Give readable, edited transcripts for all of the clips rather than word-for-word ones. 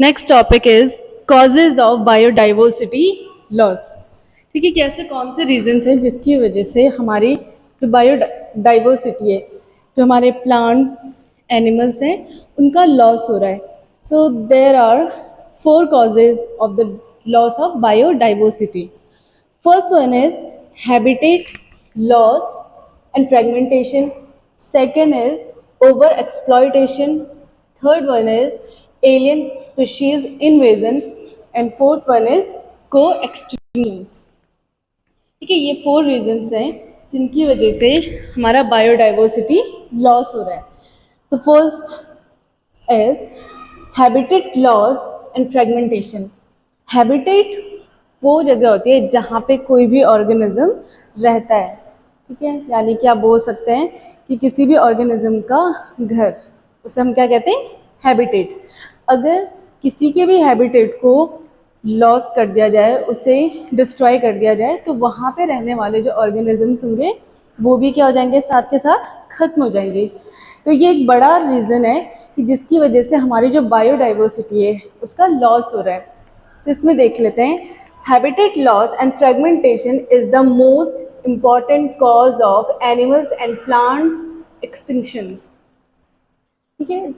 Next topic is causes of biodiversity loss. ठीक है, कैसे कौन से रीजंस हैं जिसकी वजह से हमारी जो बायोडाइवर्सिटी है, जो हमारे प्लांट्स एनिमल्स हैं, उनका लॉस हो रहा है। So there are 4 causes of the loss of biodiversity. First one is habitat loss and fragmentation. Second is overexploitation. Third one is alien species invasion. And fourth one is co-extinctions. ठीक है, ये 4 reasons हैं जिनकी वजह से हमारा biodiversity loss हो रहा है। तो first is habitat loss and fragmentation. Habitat वो जगह होती है जहाँ पे कोई भी ऑर्गेनिज्म रहता है। ठीक है, यानी कि आप बोल सकते हैं कि किसी भी ऑर्गेनिज्म का घर, उसे हम क्या कहते हैं, हैबिटेट। अगर किसी के भी हैबिटेट को लॉस कर दिया जाए, उसे डिस्ट्रॉय कर दिया जाए, तो वहाँ पे रहने वाले जो ऑर्गेनिजम्स होंगे वो भी क्या हो जाएंगे, साथ के साथ खत्म हो जाएंगे। तो ये एक बड़ा रीज़न है कि जिसकी वजह से हमारी जो बायोडाइवर्सिटी है उसका लॉस हो रहा है। तो इसमें देख लेते हैं, habitat loss and fragmentation is the most important cause of animals and plants extinctions. ठीक है,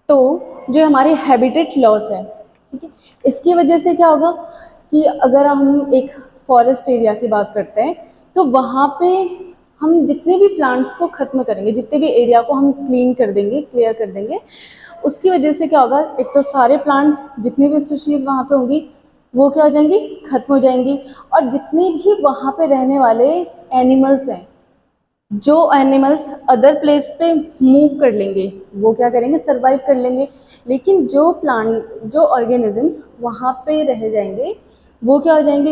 तो जो हमारी हैबिटेट लॉस है, ठीक है, इसकी वजह से क्या होगा कि अगर हम एक फॉरेस्ट एरिया की बात करते हैं तो वहाँ पे हम जितने भी प्लांट्स को ख़त्म करेंगे, जितने भी एरिया को हम क्लीन कर देंगे, क्लियर कर देंगे, उसकी वजह से क्या होगा, एक तो सारे प्लांट्स जितनी भी स्पीशीज़ वहाँ पे होंगी वो क्या हो जाएंगी, ख़त्म हो जाएंगी। और जितने भी वहाँ पे रहने वाले एनिमल्स हैं, जो एनिमल्स अदर प्लेस पे मूव कर लेंगे वो क्या करेंगे, सरवाइव कर लेंगे। लेकिन जो जो ऑर्गेनिजम्स वहाँ पे रह जाएंगे वो क्या हो जाएंगे,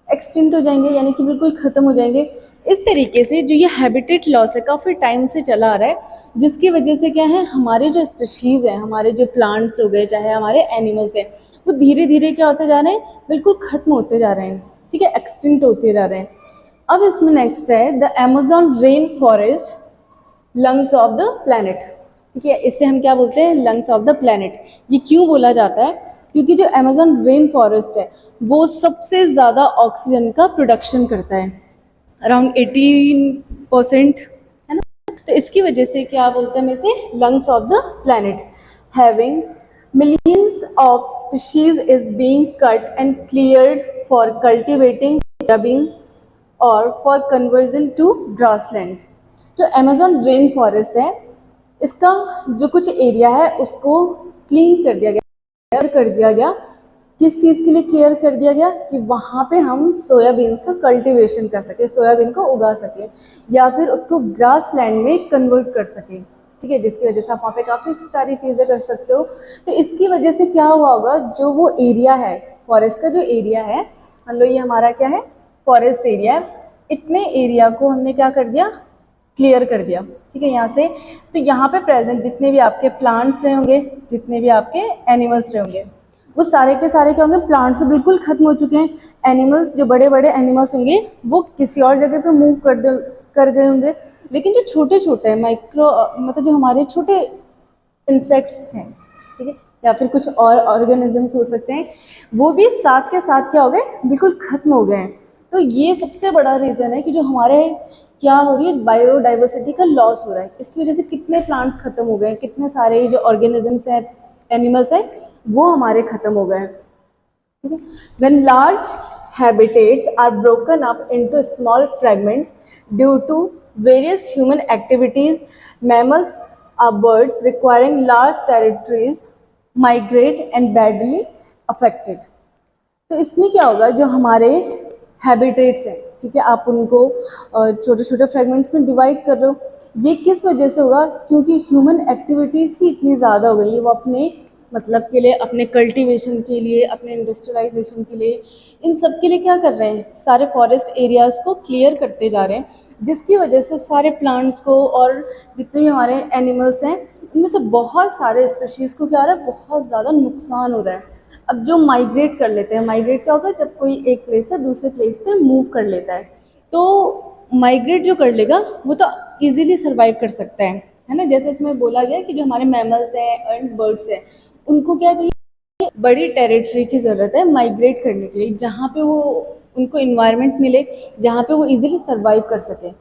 एक्सटिंक्ट हो जाएंगे, यानी कि बिल्कुल ख़त्म हो जाएंगे। इस तरीके से जो ये हैबिटेट लॉस है काफ़ी टाइम से चला आ रहा है, जिसकी वजह से क्या है, हमारे जो स्पीशीज़ हैं, हमारे जो प्लांट्स हो गए, चाहे हमारे एनिमल्स हैं, वो धीरे धीरे क्या होते जा रहे हैं, बिल्कुल ख़त्म होते जा रहे हैं। ठीक है, एक्सटिंक्ट होते जा रहे हैं। अब इसमें नेक्स्ट है the Amazon rain forest lungs of the planet. ठीक है, इससे हम क्या बोलते हैं, लंग्स ऑफ द प्लैनेट। ये क्यों बोला जाता है, क्योंकि जो अमेज़न रेन फॉरेस्ट है वो सबसे ज़्यादा ऑक्सीजन का प्रोडक्शन करता है, अराउंड 18%, है ना। तो इसकी वजह से क्या बोलते हैं, हम इसे lungs of the planet. Having millions of species is being cut and cleared for cultivating soybeans और फॉर कन्वर्जन टू ग्रासलैंड। जो अमेज़न रेन फॉरेस्ट है, इसका जो कुछ एरिया है उसको क्लीन कर दिया गया, क्लियर कर दिया गया। किस चीज़ के लिए क्लियर कर दिया गया, कि वहाँ पे हम सोयाबीन का कल्टीवेशन कर सकें, सोयाबीन को उगा सकें, या फिर उसको ग्रास लैंड में कन्वर्ट कर सकें। ठीक है, जिसकी वजह से आप वहाँ पे काफ़ी सारी चीज़ें कर सकते हो। तो इसकी वजह से क्या हुआ होगा, जो वो एरिया है, फॉरेस्ट का जो एरिया है, मान लो ये हमारा क्या है, फॉरेस्ट एरिया है, इतने एरिया को हमने क्या कर दिया, क्लियर कर दिया। ठीक है, यहाँ से तो यहाँ पे प्रेजेंट जितने भी आपके प्लांट्स रहे होंगे, जितने भी आपके एनिमल्स रहे होंगे, वो सारे के सारे क्या होंगे, प्लांट्स तो बिल्कुल खत्म हो चुके हैं। एनिमल्स, जो बड़े बड़े एनिमल्स होंगे वो किसी और जगह पे मूव कर गए होंगे। लेकिन जो छोटे छोटे माइक्रो, मतलब जो हमारे छोटे इंसेक्ट्स हैं, ठीक है, या फिर कुछ और ऑर्गेनिजम्स हो सकते हैं, वो भी साथ के साथ क्या हो गए, बिल्कुल ख़त्म हो गए हैं। तो ये सबसे बड़ा रीज़न है कि जो हमारे क्या हो रही है, बायोडाइवर्सिटी का लॉस हो रहा है। इसकी वजह से कितने प्लांट्स ख़त्म हो गए हैं, कितने सारे जो ऑर्गेनिजम्स हैं, एनिमल्स हैं, वो हमारे ख़त्म हो गए हैं। ठीक है, when large habitats are broken up into small fragments due to various human activities, mammals or birds requiring large territories migrate and badly affected. तो इसमें क्या होगा, जो हमारे हैबिटेट्स हैं, ठीक है, आप उनको छोटे छोटे फ्रेगमेंट्स में डिवाइड कर रहे हो, ये किस वजह से होगा, क्योंकि ह्यूमन एक्टिविटीज़ ही इतनी ज़्यादा हो गई है। वो अपने मतलब के लिए, अपने कल्टीवेशन के लिए, अपने इंडस्ट्रियलाइजेशन के लिए, इन सब के लिए क्या कर रहे हैं, सारे फॉरेस्ट एरियाज़ को क्लियर करते जा रहे हैं, जिसकी वजह से सारे प्लांट्स को और जितने भी हमारे एनिमल्स हैं उनमें से बहुत सारे स्पीशीज़ को क्या हो रहा है, बहुत ज़्यादा नुकसान हो रहा है। अब जो माइग्रेट कर लेते हैं, माइग्रेट क्या होगा, जब कोई एक प्लेस से दूसरे प्लेस पे मूव कर लेता है, तो माइग्रेट जो कर लेगा वो तो इजीली सर्वाइव कर सकता है ना। जैसे इसमें बोला गया कि जो हमारे मैमल्स हैं एंड बर्ड्स हैं, उनको क्या चाहिए, बड़ी टेरिटरी की ज़रूरत है माइग्रेट करने के लिए, जहाँ पे वो उनको इन्वायरमेंट मिले, जहाँ पे वो इजीली सर्वाइव कर सकें।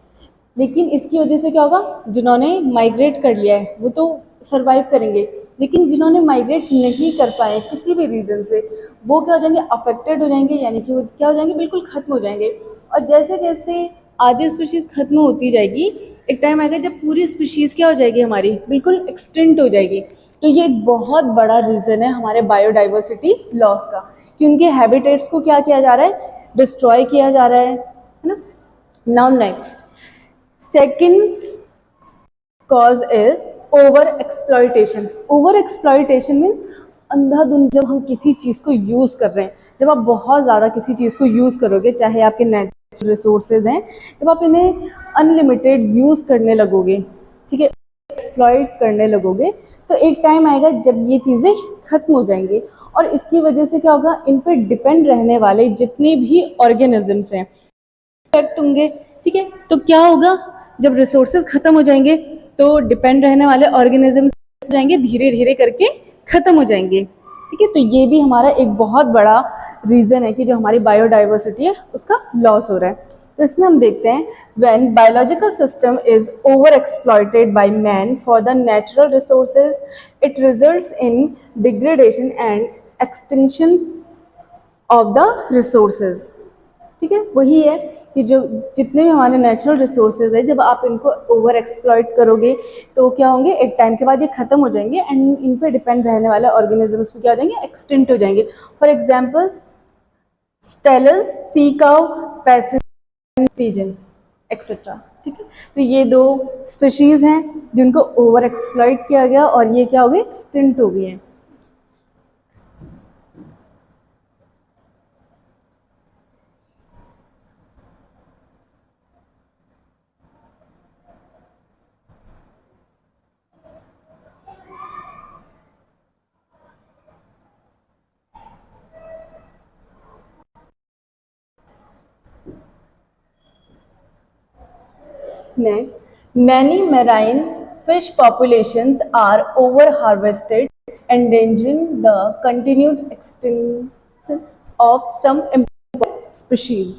लेकिन इसकी वजह से क्या होगा, जिन्होंने माइग्रेट कर लिया है वो तो सर्वाइव करेंगे, लेकिन जिन्होंने माइग्रेट नहीं कर पाए किसी भी रीज़न से, वो क्या हो जाएंगे, अफेक्टेड हो जाएंगे, यानी कि वो क्या हो जाएंगे, बिल्कुल ख़त्म हो जाएंगे। और जैसे जैसे आधी स्पीशीज़ ख़त्म होती जाएगी, एक टाइम आएगा जब पूरी स्पीशीज़ क्या हो जाएगी, हमारी बिल्कुल एक्सटिंक्ट हो जाएगी। तो ये एक बहुत बड़ा रीज़न है हमारे बायोडाइवर्सिटी लॉस का, कि उनके हैबिटेट्स को क्या किया जा रहा है, डिस्ट्रॉय किया जा रहा है ना। Now next, second cause is over exploitation. Over exploitation means अंधाधुंध जब हम किसी चीज़ को यूज़ कर रहे हैं, जब आप बहुत ज़्यादा किसी चीज़ को यूज़ करोगे, चाहे आपके नेचुरल रिसोर्सेज हैं, जब आप इन्हें अनलिमिटेड यूज़ करने लगोगे, ठीक है, एक्सप्लॉइट करने लगोगे, तो एक टाइम आएगा जब ये चीज़ें ख़त्म हो जाएंगी, और इसकी वजह से क्या होगा, इन पर डिपेंड रहने वाले जितने भी ऑर्गेनिजम्स हैं इफेक्ट होंगे। ठीक है, तो क्या होगा, जब रिसोर्सेज ख़त्म हो जाएंगे तो डिपेंड रहने वाले ऑर्गेनिजम्स हो जाएंगे, धीरे धीरे करके ख़त्म हो जाएंगे। ठीक है, तो ये भी हमारा एक बहुत बड़ा रीज़न है कि जो हमारी बायोडाइवर्सिटी है उसका लॉस हो रहा है। तो इसमें हम देखते हैं, when biological system is over exploited by man for the natural resources, it results in degradation and extinction of the resources. ठीक है, वही है कि जो जितने भी हमारे नेचुरल रिसोर्सेज है, जब आप इनको ओवर एक्सप्लॉइट करोगे तो क्या होंगे, एक टाइम के बाद ये खत्म हो जाएंगे, एंड इन पे डिपेंड रहने वाले ऑर्गेनिजम्स भी क्या हो जाएंगे, एक्सटिंक्ट हो जाएंगे। For examples, stylus, sea cow, Pacific pigeon etcetera. ठीक है, तो ये दो स्पीशीज हैं जिनको ओवर एक्सप्लॉइट किया गया और ये क्या हो गए, एक्सटिंक्ट हो गए हैं। Next, many marine fish populations are over-harvested, endangering the continued extinction of some important species.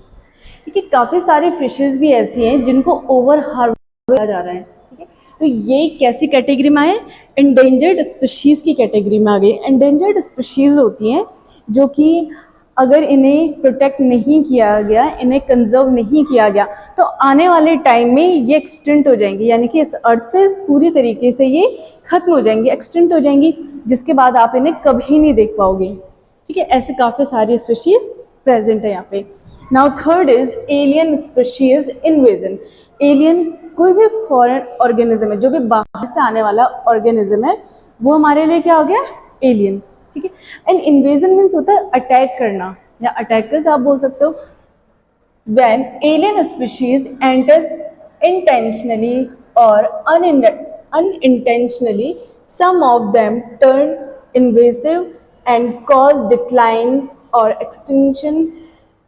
ठीक है, काफ़ी सारी फिशेज भी ऐसी हैं जिनको ओवर हार्वेस्ट किया जा रहा है। ठीक है, तो ये कैसी कैटेगरी में आए, एंडेंजर्ड स्पीशीज़ की कैटेगरी में आ गई। एंडेंजर्ड स्पीशीज़ होती हैं जो कि अगर इन्हें प्रोटेक्ट नहीं किया गया, इन्हें कंजर्व नहीं किया गया, तो आने वाले टाइम में ये एक्सटिंक्ट हो जाएंगी, यानी कि इस अर्थ से पूरी तरीके से ये खत्म हो जाएंगी, एक्सटिंक्ट हो जाएंगी, जिसके बाद आप इन्हें कभी नहीं देख पाओगे। ठीक है, ऐसे काफ़ी सारी स्पीशीज़ प्रेजेंट है यहाँ पे। Now third is alien species invasion. Alien कोई भी फॉरेन ऑर्गेनिज्म है, जो भी बाहर से आने वाला ऑर्गेनिज्म है, वो हमारे लिए क्या हो गया, एलियन। ठीक है, एंड इन्वेजन मीन्स होता है अटैक करना, या अटैकर्स आप बोल सकते हो। When alien species enters intentionally और unintentionally, some of them turn invasive and cause decline or extinction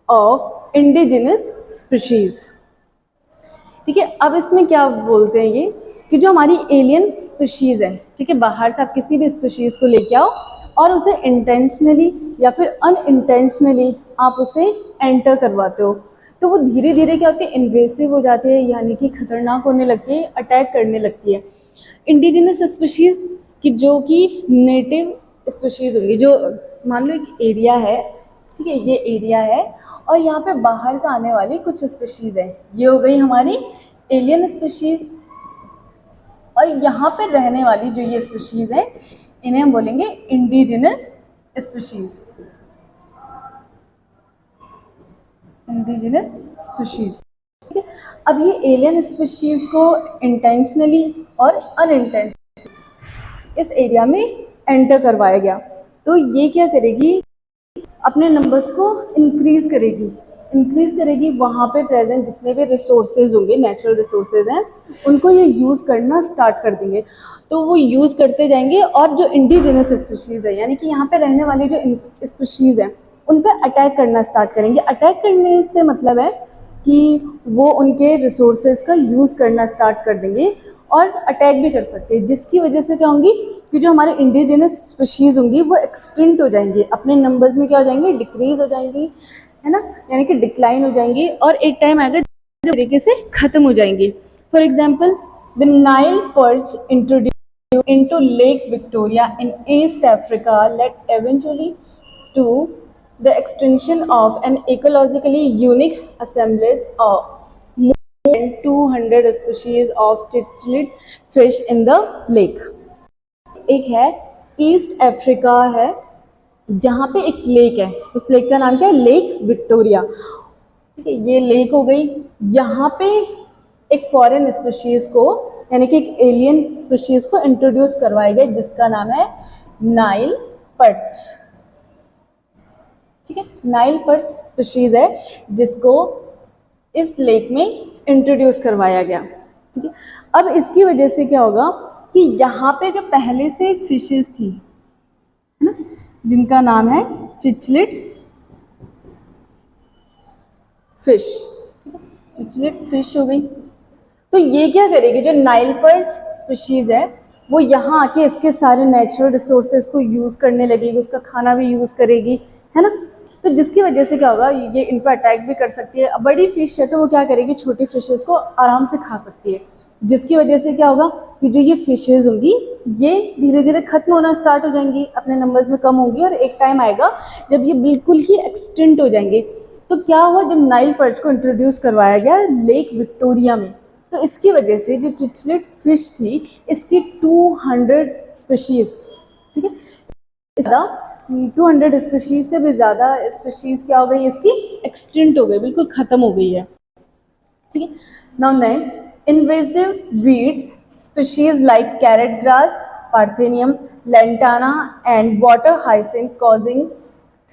of indigenous species। ठीक है, अब इसमें क्या बोलते हैं ये, कि जो हमारी एलियन स्पीशीज़ है, ठीक है, बाहर से आप किसी भी स्पीशीज़ को लेके आओ और उसे इंटेंशनली या फिर अनइंटेंशनली आप उसे एंटर करवाते हो, तो वो धीरे धीरे क्या होती है, इन्वेसिव हो जाती है, यानी कि खतरनाक होने लगती है, अटैक करने लगती है। इंडिजिनस स्पीशीज़ की जो कि नेटिव स्पीशीज़ होंगी, जो मान लो एक एरिया है, ठीक है, ये एरिया है और यहाँ पे बाहर से आने वाली कुछ स्पीशीज़ है, ये हो गई हमारी एलियन स्पीशीज़। और यहाँ पे रहने वाली जो ये स्पीशीज़ है, इन्हें हम बोलेंगे इंडिजिनस स्पीशीज़। Indigenous species. ठीक है, अब ये एलियन स्पीशीज़ को इंटेंशनली और अनइंटेंशनली इस एरिया में एंटर करवाया गया, तो ये क्या करेगी, अपने नंबर्स को इंक्रीज़ करेगी, वहाँ पे प्रेजेंट जितने भी रिसोर्सेज होंगे, नेचुरल रिसोर्सेज हैं, उनको ये यूज़ करना स्टार्ट कर देंगे। तो वो यूज़ करते जाएंगे और जो इंडिजिनस स्पीशीज़ है, यानी कि यहाँ पे रहने वाली जो स्पीशीज़ हैं, उन पर अटैक करना स्टार्ट करेंगे। अटैक करने से मतलब है कि वो उनके रिसोर्सेज का यूज़ करना स्टार्ट कर देंगे और अटैक भी कर सकते हैं, जिसकी वजह से क्या होंगी, कि जो हमारे इंडिजिनस स्पीशीज़ होंगी वो एक्सटिंक्ट हो जाएंगी, अपने नंबर्स में क्या हो जाएंगी, डिक्रीज हो जाएंगी, है ना, यानी कि डिक्लाइन हो जाएंगी, और एक टाइम आएगा जब तरीके से ख़त्म हो जाएंगी. For example, the Nile perch introduce into Lake Victoria in East Africa led eventually to the extinction of an ecologically unique assemblage of more than 200 species of cichlid fish in the lake. एक है east Africa है जहाँ पे एक lake है, उस lake का नाम क्या है, लेक विक्टोरिया. ठीक है, ये लेक हो गई. यहाँ पे एक फॉरेन स्पीशीज को, यानी कि एक एलियन स्पीशीज को इंट्रोड्यूस करवाया गया जिसका नाम है नाइल पर्च. ठीक है, नाइल पर्च स्पीशीज है जिसको इस लेक में इंट्रोड्यूस करवाया गया. ठीक है, अब इसकी वजह से क्या होगा कि यहाँ पे जो पहले से फिशेस थी, है ना, जिनका नाम है चिचलिड फिश, चिचलिड फिश हो गई. तो ये क्या करेगी, जो नाइल पर्च स्पीशीज है वो यहाँ आके इसके सारे नेचुरल रिसोर्सेज को यूज़ करने लगेगी, उसका खाना भी यूज़ करेगी, है ना. तो जिसकी वजह से क्या होगा, ये इन पर अटैक भी कर सकती है. बड़ी फिश है तो वो क्या करेगी, छोटी फिशेस को आराम से खा सकती है, जिसकी वजह से क्या होगा कि जो ये फिशेज होंगी ये धीरे धीरे खत्म होना स्टार्ट हो जाएंगी, अपने नंबर्स में कम होंगी, और एक टाइम आएगा जब ये बिल्कुल ही एक्सटिंक्ट हो जाएंगे. तो क्या हुआ, जब नाइल पर्च को इंट्रोड्यूस करवाया गया लेक विक्टोरिया में, तो इसकी वजह से जो चिचलिड फिश थी इसकी 200 स्पीशीज, ठीक है, 200 स्पीशीज से भी ज़्यादा स्पीशीज क्या हो गई, इसकी एक्सटिंक्ट हो गई, बिल्कुल ख़त्म हो गई है. ठीक है. Now next, invasive weeds species like carrot grass, parthenium, lantana and water hyacinth causing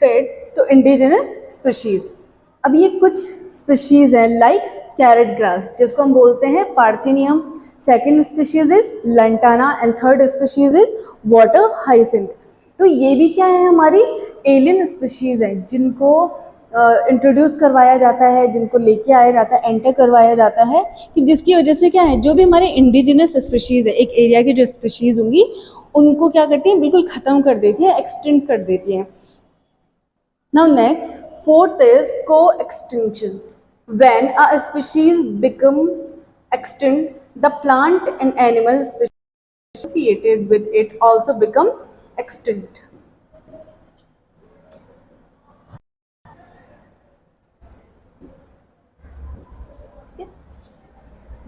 threats to indigenous species. अब ये कुछ स्पीशीज हैं लाइक कैरेट ग्रास जिसको हम बोलते हैं parthenium, second species is lantana and third species is water hyacinth. तो ये भी क्या है, हमारी एलियन स्पीशीज हैं जिनको इंट्रोड्यूस करवाया जाता है, जिनको लेके आया जाता है, एंटर करवाया जाता है, कि जिसकी वजह से क्या है, जो भी हमारे इंडिजिनस स्पीशीज़ है, एक एरिया की जो स्पीशीज़ होंगी उनको क्या करती हैं, बिल्कुल ख़त्म कर देती हैं, एक्सटिंक्ट कर देती हैं. नाउ नेक्स्ट, फोर्थ इज को extinction. When a species becomes extinct, the plant and animal associated with it also become extinct.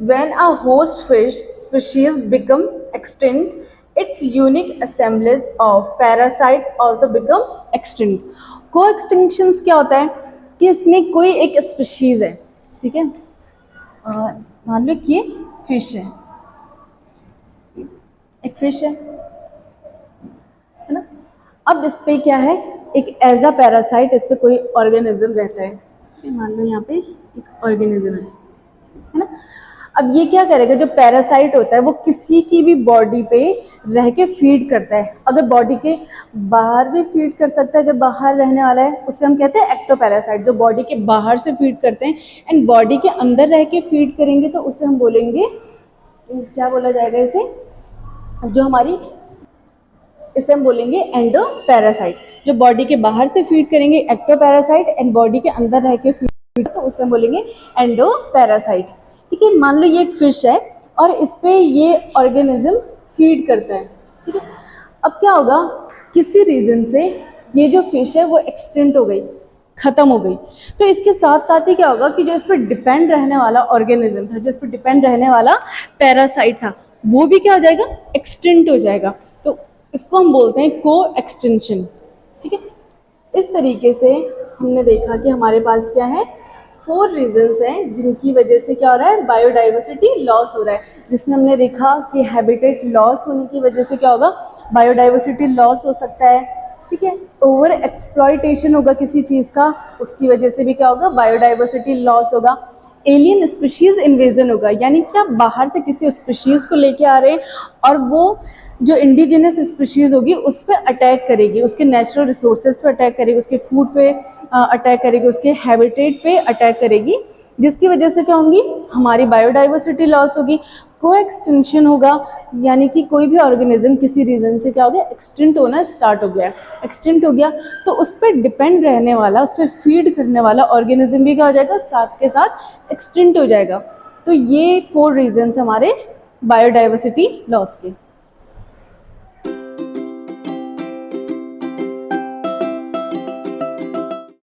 When a host fish species become extinct, its unique assemblage of parasites also become extinct. Co-extinctions क्या होता है कि इसमें कोई एक species है, ठीक है, मान लो कि ये फिश है, एक फिश है ना. अब इस पे क्या है, एक एज अ पैरासाइट इस पे कोई ऑर्गेनिज्म रहता है, मान लो यहाँ पे एक ऑर्गेनिज्म है ना. अब ये क्या करेगा, जो पैरासाइट होता है वो किसी की भी बॉडी पे रह के फीड करता है. अगर बॉडी के बाहर भी फीड कर सकता है, जो बाहर रहने वाला है उसे हम कहते हैं एक्टोपैरासाइट, जो बॉडी के बाहर से फीड करते हैं. एंड बॉडी के अंदर रह के फीड करेंगे तो उसे हम बोलेंगे, क्या बोला जाएगा इसे, जो हमारी, इसे हम बोलेंगे एंडोपैरासाइट. जो बॉडी के बाहर से फीड करेंगे एक्टोपैरासाइट, एंड बॉडी के अंदर रह के फीड तो उसे हम बोलेंगे एंडोपैरासाइट. ठीक है, मान लो ये एक फिश है और इस पे ये ऑर्गेनिज्म फीड करता है. ठीक है, अब क्या होगा, किसी रीज़न से ये जो फिश है वो एक्सटिंक्ट हो गई, ख़त्म हो गई. तो इसके साथ साथ ही क्या होगा कि जो इस पर डिपेंड रहने वाला ऑर्गेनिज्म था, जो इस पर डिपेंड रहने वाला पैरासाइट था, वो भी क्या हो जाएगा, एक्सटिंक्ट हो जाएगा. तो इसको हम बोलते हैं को एक्सटिंक्शन. ठीक है, इस तरीके से हमने देखा कि हमारे पास क्या है, 4 रीजंस हैं जिनकी वजह से क्या हो रहा है, बायोडाइवर्सिटी लॉस हो रहा है. जिसमें हमने देखा कि हैबिटेट लॉस होने की वजह से क्या होगा, बायोडाइवर्सिटी लॉस हो सकता है. ठीक है, ओवर एक्सप्लॉयटेशन होगा किसी चीज़ का, उसकी वजह से भी क्या होगा, बायोडाइवर्सिटी लॉस होगा. एलियन स्पीशीज़ इन्वेजन होगा, यानी क्या बाहर से किसी स्पीशीज़ को लेके आ रहे हैं और वो जो इंडिजिनस स्पीशीज़ होगी उस पर अटैक करेगी, उसके नेचुरल रिसोर्सेज पे अटैक करेगी, उसके फूड पे अटैक करेगी, उसके हैबिटेट पे अटैक करेगी. जिसकी वजह से क्या होंगी, हमारी बायोडाइवर्सिटी लॉस होगी, को एक्सटेंशन होगा, यानी कि कोई भी ऑर्गेनिज्म किसी रीज़न से क्या हो गया, एक्सटिंक्ट होना स्टार्ट हो गया, एक्सटिंक्ट हो गया, तो उस पर डिपेंड रहने वाला, उस पर फीड करने वाला ऑर्गेनिज्म भी क्या हो जाएगा, साथ के साथ एक्सटिंक्ट हो जाएगा। तो ये 4 रीजन्स हमारे बायोडाइवर्सिटी लॉस के।